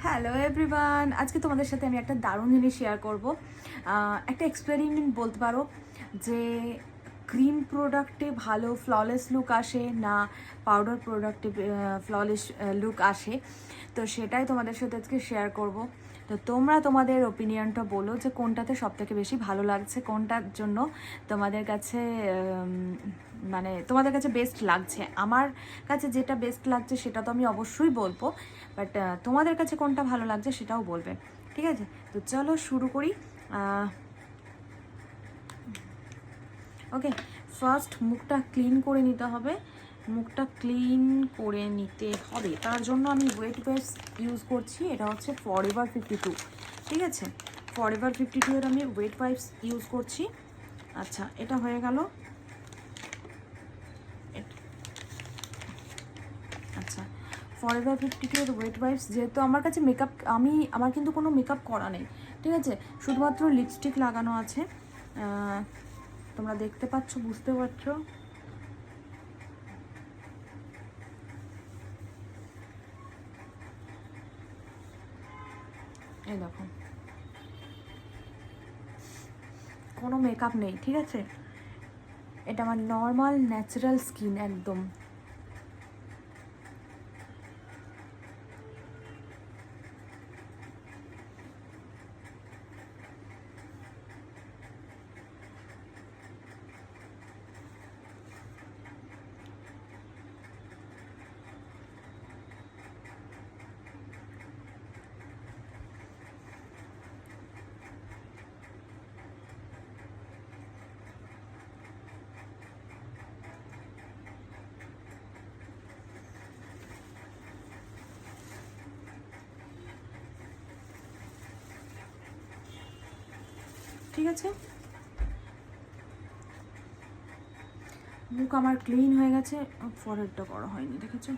Hello everyone, আজকে তোমাদের সাথে আমি একটা দারুণ জিনিস শেয়ার করব। একটা এক্সপেরিমেন্ট বলতে পারো যে ক্রিম প্রোডাক্টে ভালো ফ্ললেস লুক আসে না পাউডার প্রোডাক্টে ফ্ললেস লুক আসে। তো সেটাই তোমাদের সাথে আজকে শেয়ার করব। তো তোমরা তোমাদের ওপিনিয়নটা বলো যে কোনটাতে সবথেকে বেশি ভালো লাগছে, কোনটার জন্য তোমাদের কাছে মানে তোমাদের কাছে বেস্ট লাগছে। আমার কাছে যেটা বেস্ট লাগছে সেটা তো আমি অবশ্যই বলবো, বাট তোমাদের কাছে কোনটা ভালো লাগছে সেটাও বলবে, ঠিক আছে? তো চলো শুরু করি। ওকে, ফার্স্ট মুখটা ক্লিন করে নিতে হবে। মুখটা ক্লিন করে নিতে হবে, তার জন্য আমি ওয়েট ওয়াইপস ইউজ করছি। এটা হচ্ছে ফরএভার 52, ঠিক আছে? ফরএভার 52 এর আমি ওয়েট ওয়াইপস ইউজ করছি। আচ্ছা, এটা হয়ে গেল। আচ্ছা, ফরএভার 52 এর ওয়েট ওয়াইপস, যেহেতু আমার কাছে মেকআপ আমার কিন্তু কোনো মেকআপ করা নেই, ঠিক আছে? শুধুমাত্র লিপস্টিক লাগানো আছে। তোমরা দেখতে পাচ্ছ, বুঝতে পারছো? এই দেখো, কোনো মেকআপ নেই, ঠিক আছে? এটা আমার নর্মাল ন্যাচারাল স্কিন একদম। ঠিক আছে, মুখ আমার ক্লিন হয়ে গেছে। ফরহেডটা করা হয়নি, দেখেছো?